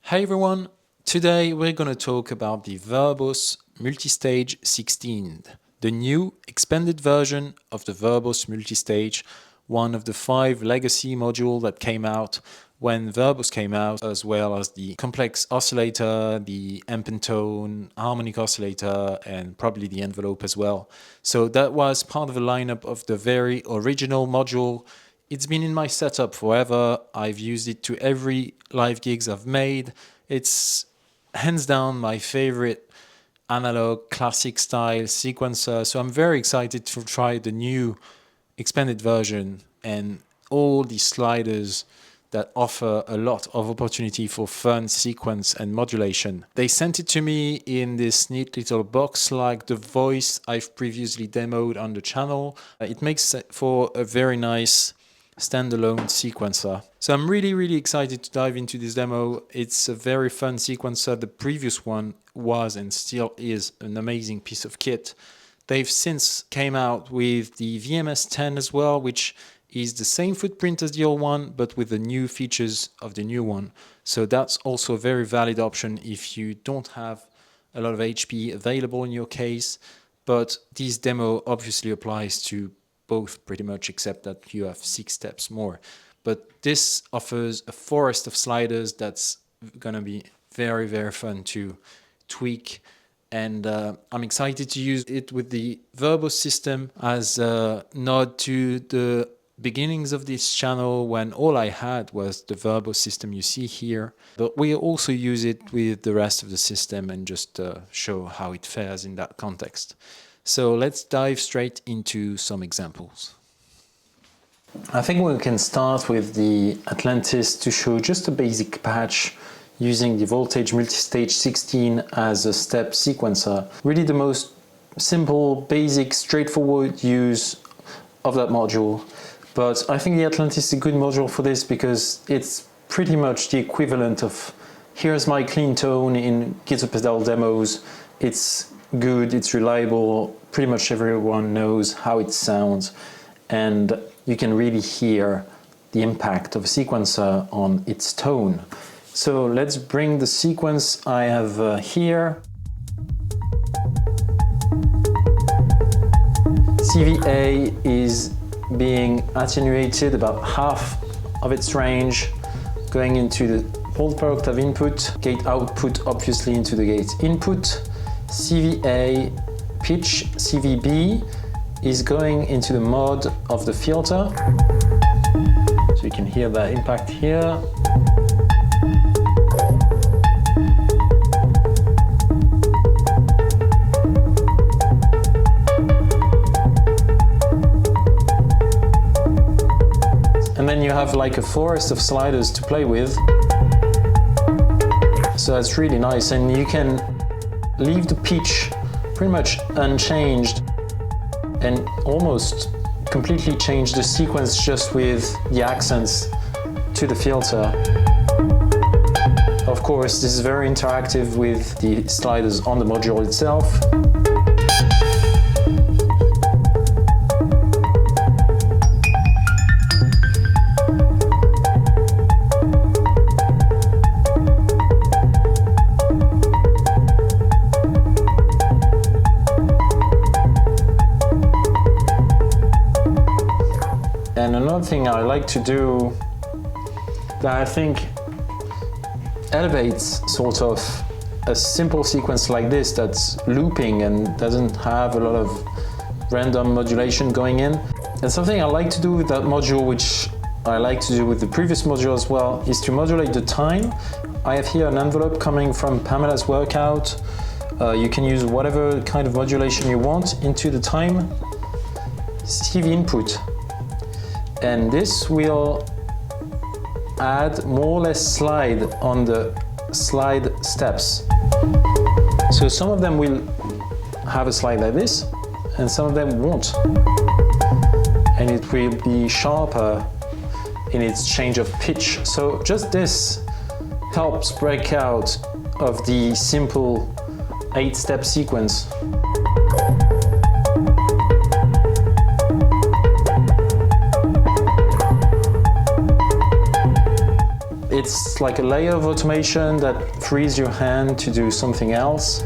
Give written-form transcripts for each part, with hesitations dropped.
Hey everyone, today we're going to talk about the Verbos Multistage 16, the new expanded version of the Verbos Multistage, one of the 5 legacy modules that came out when Verbos came out, as well as the complex oscillator, the amp and tone, harmonic oscillator, and probably the envelope as well. So that was part of a lineup of the very original module. It's been in my setup forever. I've used it to every live gigs I've made. It's hands down my favorite analog classic style sequencer. So I'm very excited to try the new expanded version and all these sliders that offer a lot of opportunity for fun sequence and modulation. They sent it to me in this neat little box like the voice I've previously demoed on the channel. It makes for a very nice standalone sequencer. So I'm really excited to dive into this demo. It's a very fun sequencer. The previous one was and still is an amazing piece of kit. They've since came out with the VMS 10 as well, which is the same footprint as the old one, but with the new features of the new one. So that's also a very valid option if you don't have a lot of HP available in your case. But this demo obviously applies to both pretty much, except that you have 6 steps more. But this offers a forest of sliders that's gonna be very fun to tweak. And I'm excited to use it with the Verbos system as a nod to the beginnings of this channel when all I had was the Verbos system you see here. But we also use it with the rest of the system and just show how it fares in that context. So let's dive straight into some examples. I think we can start with the Atlantis to show just a basic patch using the Voltage Multistage 16 as a step sequencer. Really the most simple, basic, straightforward use of that module. But I think the Atlantis is a good module for this because it's pretty much the equivalent of here's my clean tone in guitar pedal demos. It's good, it's reliable, pretty much everyone knows how it sounds, and you can really hear the impact of a sequencer on its tone. So let's bring the sequence I have here. CVA is being attenuated about half of its range, going into the whole per octave input, gate output obviously into the gate input. CVA pitch, CVB, is going into the mod of the filter. So you can hear the impact here. And then you have like a forest of sliders to play with. So that's really nice, and you can leave the pitch pretty much unchanged and almost completely change the sequence just with the accents to the filter. Of course, this is very interactive with the sliders on the module itself. And another thing I like to do that I think elevates sort of a simple sequence like this that's looping and doesn't have a lot of random modulation going in. And something I like to do with that module, which I like to do with the previous module as well, is to modulate the time. I have here an envelope coming from Pamela's workout. You can use whatever kind of modulation you want into the time. CV input. And this will add more or less slide on the slide steps. So some of them will have a slide like this, and some of them won't. And it will be sharper in its change of pitch. So just this helps break out of the simple 8-step sequence. It's like a layer of automation that frees your hand to do something else.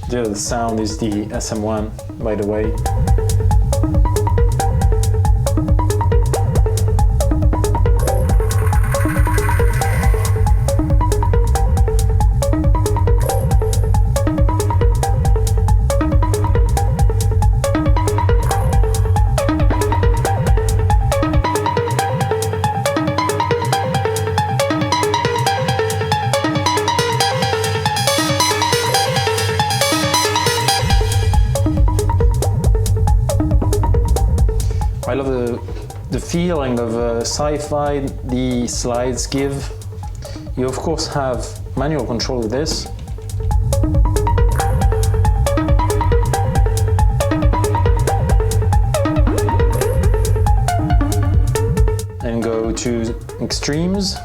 The sound is the SM1, by the way. I love the feeling of sci-fi the slides give. You of course have manual control of this. And go to extremes.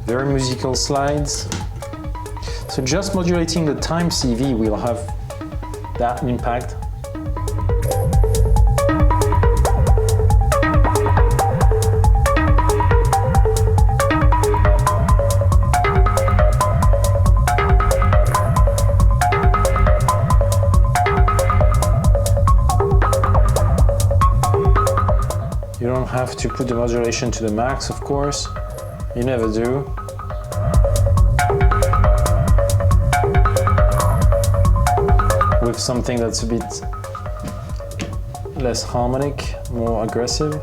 Very musical slides. So just modulating the time CV will have that impact. You don't have to put the modulation to the max, of course. You never do. With something that's a bit less harmonic, more aggressive.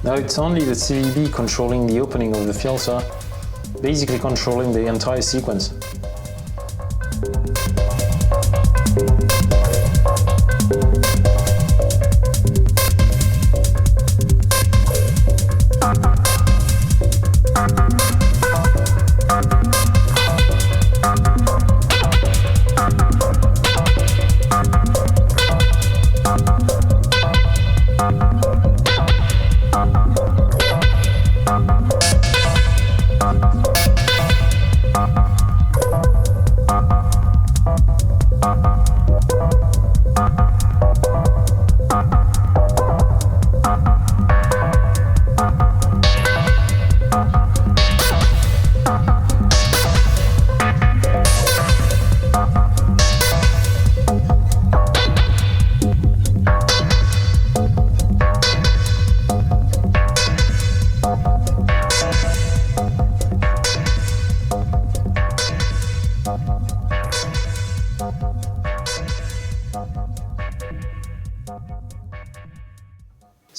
Now it's only the CVB controlling the opening of the filter, basically controlling the entire sequence.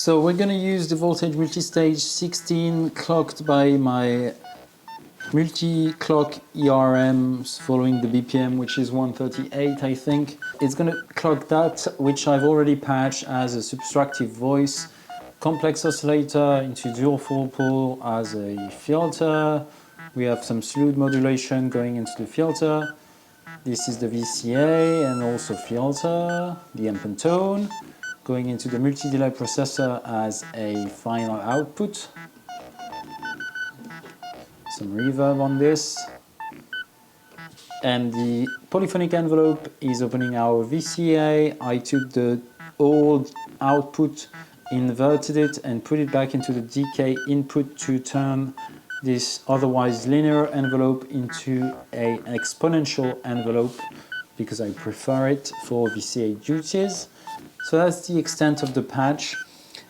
So we're going to use the Voltage Multistage 16 clocked by my multi-clock ERMs following the BPM, which is 138, I think. It's going to clock that, which I've already patched as a subtractive voice, complex oscillator into dual 4-pole as a filter. We have some slewed modulation going into the filter. This is the VCA and also filter, the amp and tone, going into the multi-delay processor as a final output. Some reverb on this. And the polyphonic envelope is opening our VCA. I took the old output, inverted it and put it back into the decay input to turn this otherwise linear envelope into an exponential envelope because I prefer it for VCA duties. So that's the extent of the patch.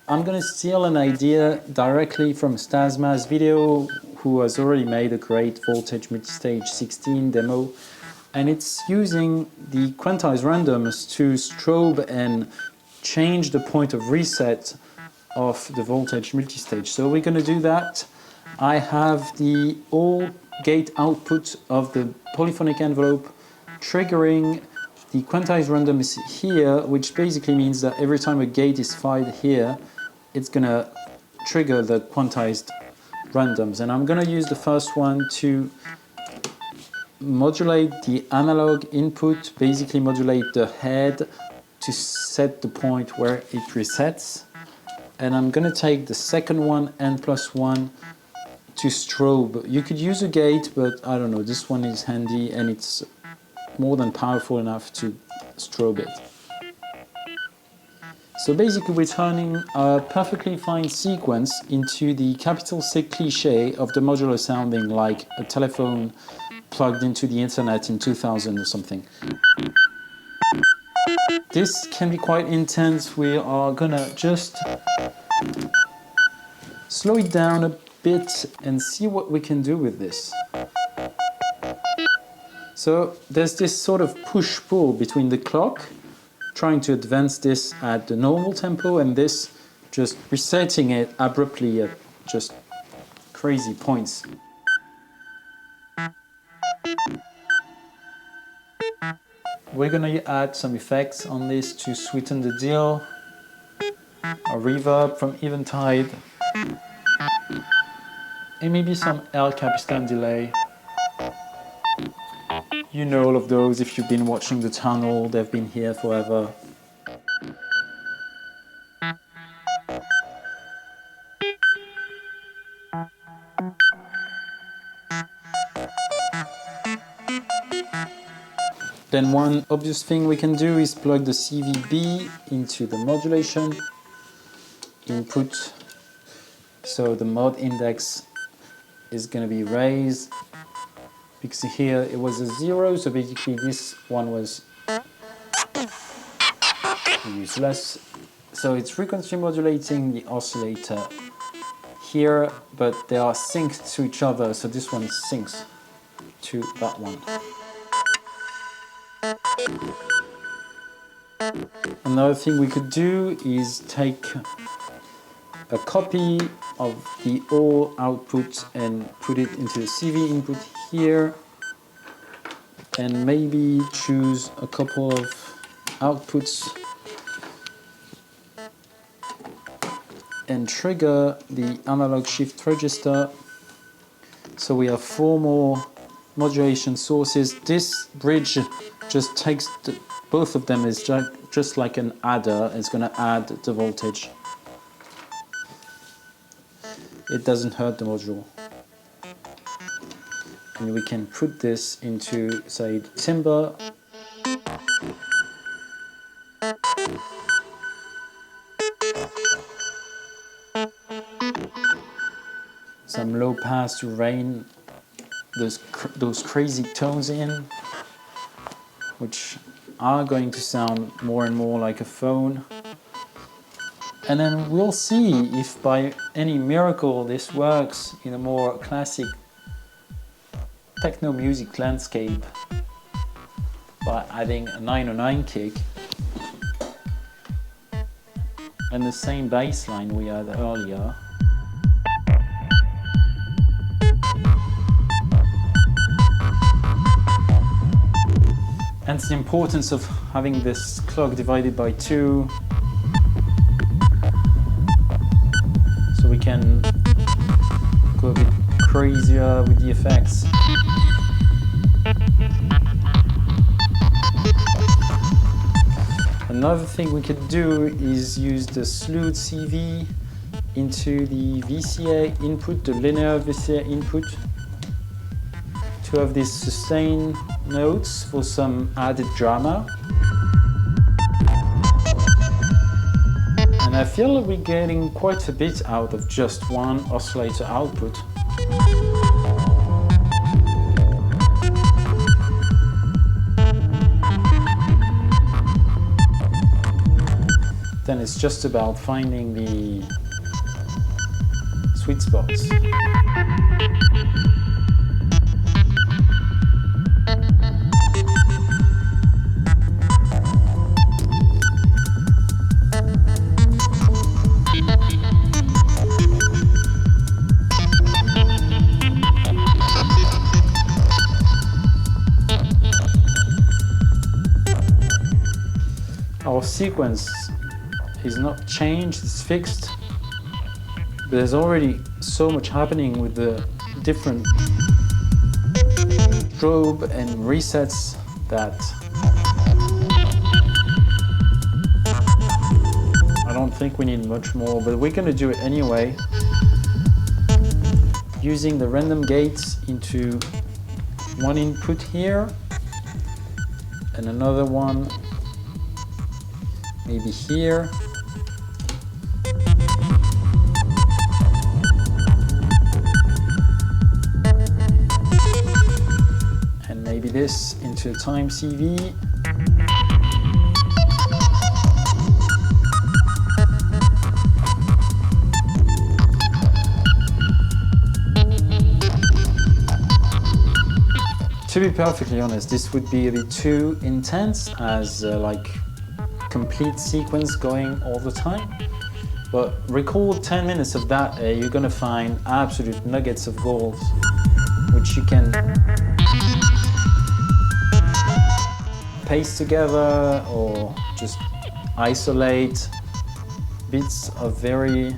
I'm going to steal an idea directly from Stasma's video, who has already made a great Voltage Multistage 16 demo, and it's using the quantized randoms to strobe and change the point of reset of the Voltage Multistage. So we're going to do that. I have the all gate output of the polyphonic envelope triggering the quantized randoms here, which basically means that every time a gate is fired here, it's going to trigger the quantized randoms. And I'm going to use the first one to modulate the analog input, basically modulate the head to set the point where it resets. And I'm going to take the second one, N+1, to strobe. You could use a gate, but I don't know, this one is handy and it's more than powerful enough to strobe it. So basically we're turning a perfectly fine sequence into the capital C cliché of the modular sounding like a telephone plugged into the internet in 2000 or something. This can be quite intense. We are gonna just slow it down a bit and see what we can do with this. So there's this sort of push-pull between the clock, trying to advance this at the normal tempo, and this just resetting it abruptly at just crazy points. We're gonna add some effects on this to sweeten the deal. A reverb from Eventide, and maybe some El Capistan delay. You know all of those if you've been watching the channel, they've been here forever. Then one obvious thing we can do is plug the CVB into the modulation input. So the mod index is going to be raised, because here it was a 0, so basically this one was useless. So it's frequency modulating the oscillator here, but they are synced to each other, so this one syncs to that one. Another thing we could do is take a copy of the all output and put it into the CV input here, and maybe choose a couple of outputs and trigger the analog shift register. So we have 4 more modulation sources. This bridge just takes both of them, is just like an adder. It's going to add the voltage. It doesn't hurt the module. And we can put this into, say, the timbre. Some low pass to rein those crazy tones in, which are going to sound more and more like a phone. And then we'll see if by any miracle this works in a more classic techno music landscape by adding a 909 kick. and the same baseline we had earlier. Hence the importance of having this clock divided by 2, so we can go a bit crazier with the effects. Another thing we could do is use the slewed CV into the VCA input, the linear VCA input, to have these sustained notes for some added drama. And I feel we're getting quite a bit out of just one oscillator output. Then it's just about finding the sweet spots. Our sequence is not changed, it's fixed, but there's already so much happening with the different strobe and resets that I don't think we need much more, but we're going to do it anyway, using the random gates into one input here and another one maybe here. And maybe this into a time CV. To be perfectly honest, this would be a bit too intense as like complete sequence going all the time, but record 10 minutes of that, you're gonna find absolute nuggets of gold which you can paste together or just isolate bits of very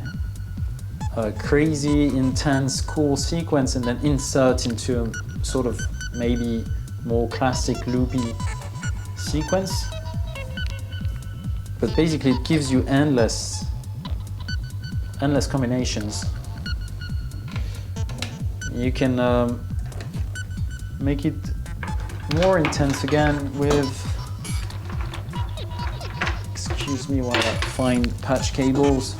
crazy, intense, cool sequence and then insert into a sort of maybe more classic loopy sequence. But basically it gives you endless combinations. You can make it more intense again with, excuse me while I find patch cables.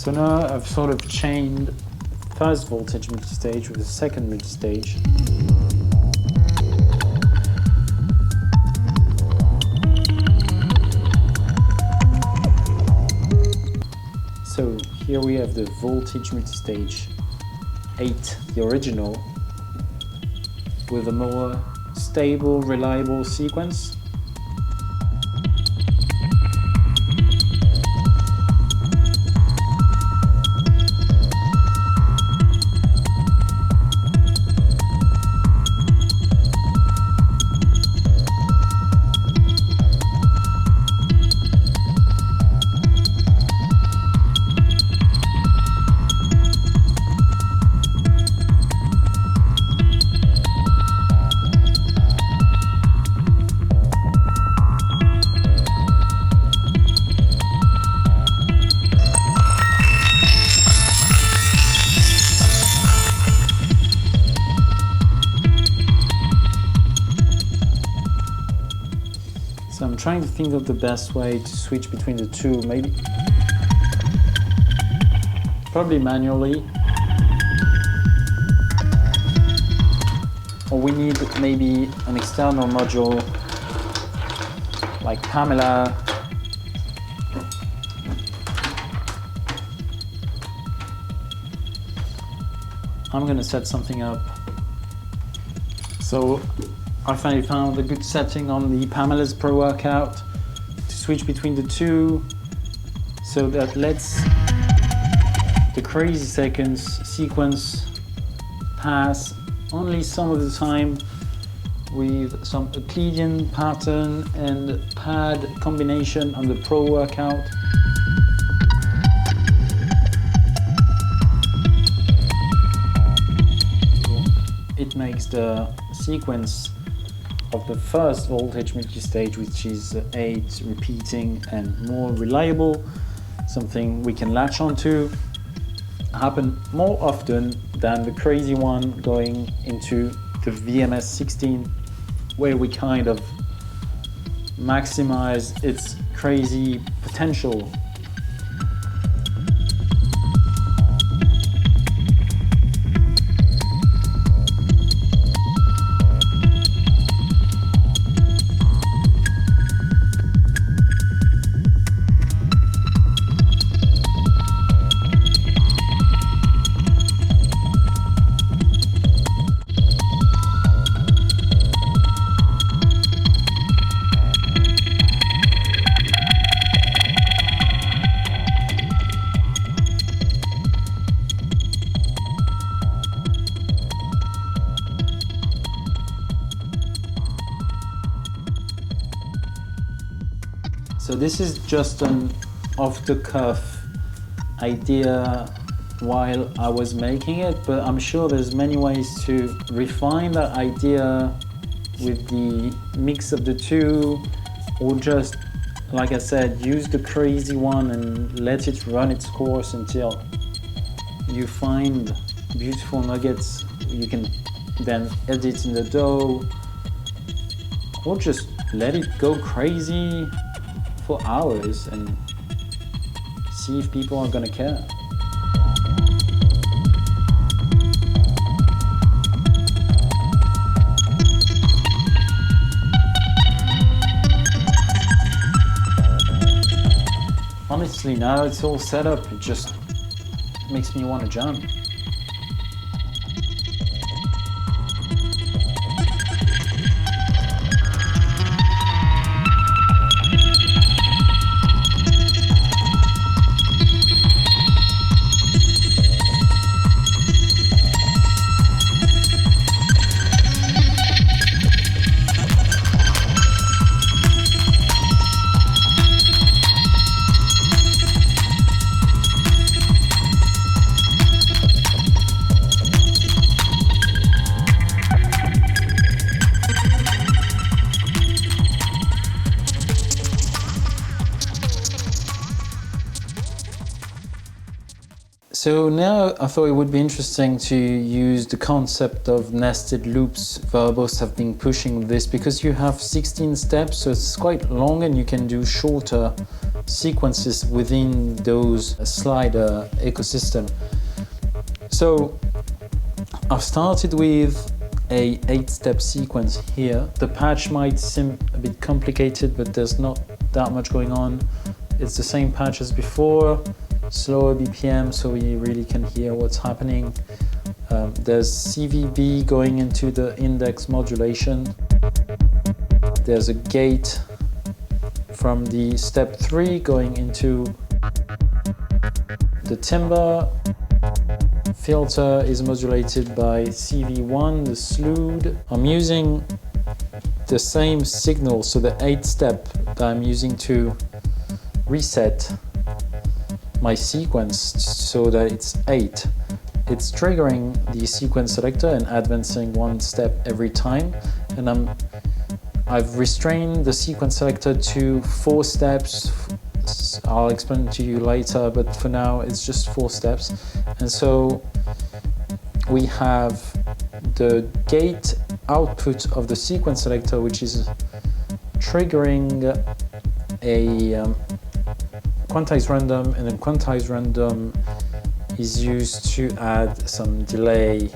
So now I've sort of chained first voltage multistage with the second multistage. So here we have the voltage multistage 8, the original, with a more stable, reliable sequence. So I'm trying to think of the best way to switch between the two, maybe probably manually, or we need maybe an external module like Pamela. I'm gonna set something up. So I finally found a good setting on the Pamela's Pro Workout to switch between the two, so that lets the crazy seconds sequence pass only some of the time with some Euclidean pattern and pad combination on the Pro Workout. It makes the sequence of the first voltage multistage, which is 8 repeating and more reliable, something we can latch onto, happen more often than the crazy one going into the VMS 16, where we kind of maximize its crazy potential. So this is just an off-the-cuff idea while I was making it, but I'm sure there's many ways to refine that idea with the mix of the two, or just, like I said, use the crazy one and let it run its course until you find beautiful nuggets you can then edit in the DAW, or just let it go crazy for hours and see if people are gonna care. Honestly, now it's all set up, it just makes me want to jump. So now I thought it would be interesting to use the concept of nested loops. Verbos have been pushing this because you have 16 steps, so it's quite long and you can do shorter sequences within those slider ecosystem. So I've started with a 8-step sequence here. The patch might seem a bit complicated, but there's not that much going on. It's the same patch as before, slower BPM, so you really can hear what's happening. There's CVB going into the index modulation. There's a gate from the step 3 going into the timbre. Filter is modulated by CV1, the slewed. I'm using the same signal, so the 8-step that I'm using to reset my sequence so that it's 8. It's triggering the sequence selector and advancing 1 step every time, and I've restrained the sequence selector to 4 steps. I'll explain it to you later, but for now it's just 4 steps. And so we have the gate output of the sequence selector, which is triggering a quantized random, and then quantized random is used to add some delay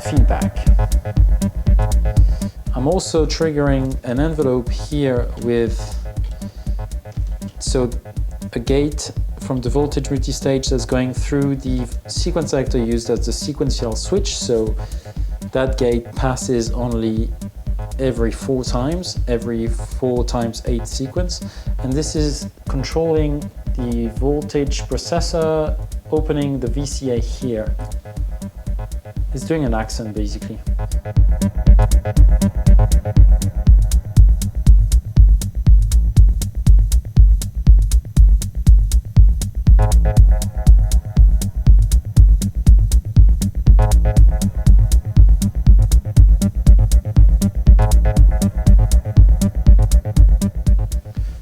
feedback. I'm also triggering an envelope here with a gate from the voltage multistage that's going through the sequence selector used as the sequential switch. So that gate passes only every 4 times, every 4 times 8 sequence. And this is controlling the voltage processor, opening the VCA here. It's doing an accent basically.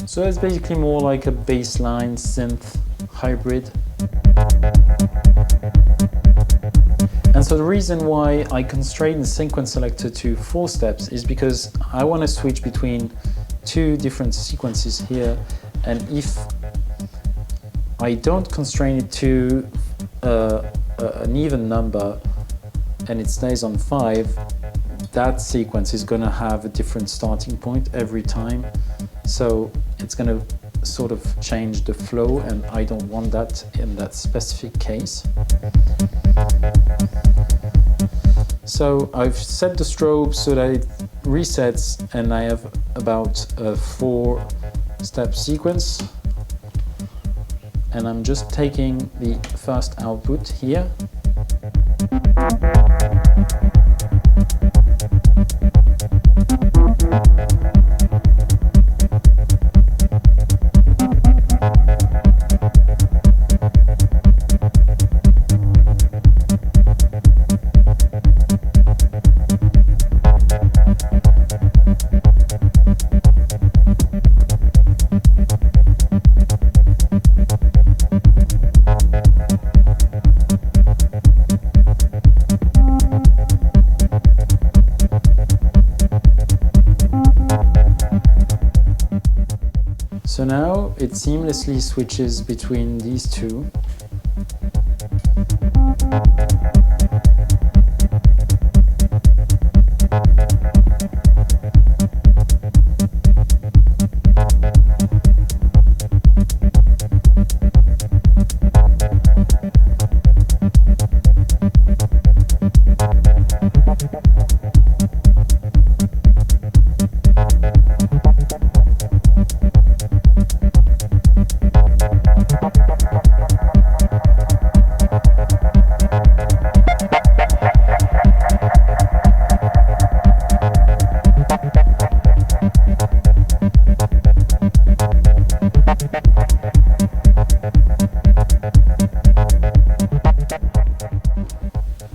So it's basically more like a baseline synth hybrid. And so the reason why I constrain the sequence selector to 4 steps is because I want to switch between 2 different sequences here, and if I don't constrain it to an even number and it stays on 5, that sequence is going to have a different starting point every time. So it's going to sort of change the flow, and I don't want that in that specific case. So I've set the strobe so that it resets, and I have about a 4-step sequence. And I'm just taking the first output here. So now it seamlessly switches between these 2.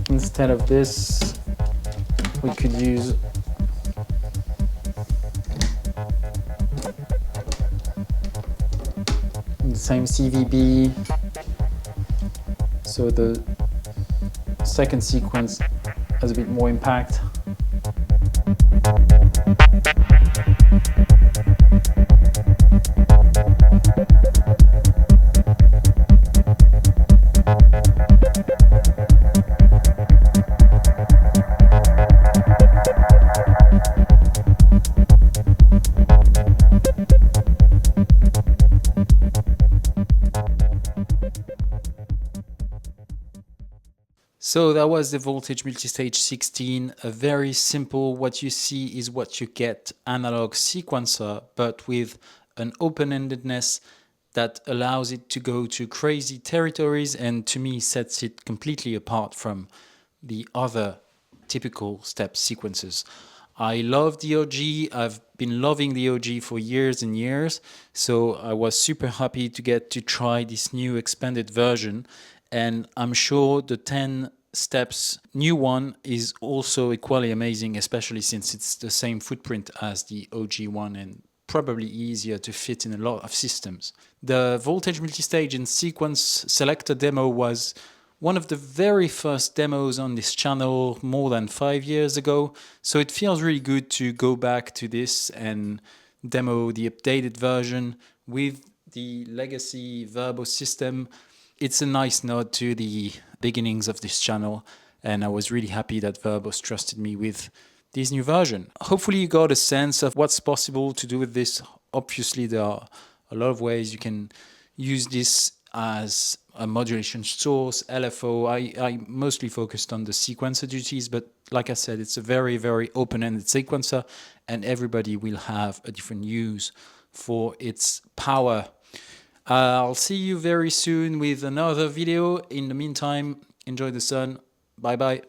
Instead of this, we could use the same CVB, so the second sequence has a bit more impact. So that was the Voltage Multistage 16, a very simple, what you see is what you get analog sequencer, but with an open-endedness that allows it to go to crazy territories and to me sets it completely apart from the other typical step sequences. I love the OG. I've been loving the OG for years and years, so I was super happy to get to try this new expanded version, and I'm sure the 10 steps new one is also equally amazing, especially since it's the same footprint as the OG one and probably easier to fit in a lot of systems. The Voltage Multistage and Sequence Selector demo was one of the very first demos on this channel more than 5 years ago, so it feels really good to go back to this and demo the updated version with the legacy Verbos system. It's a nice nod to the beginnings of this channel, and I was really happy that Verbos trusted me with this new version. Hopefully you got a sense of what's possible to do with this. Obviously there are a lot of ways you can use this as a modulation source, LFO. I mostly focused on the sequencer duties, but like I said, it's a very, very open-ended sequencer, and everybody will have a different use for its power. I'll see you very soon with another video. In the meantime, enjoy the sun. Bye bye.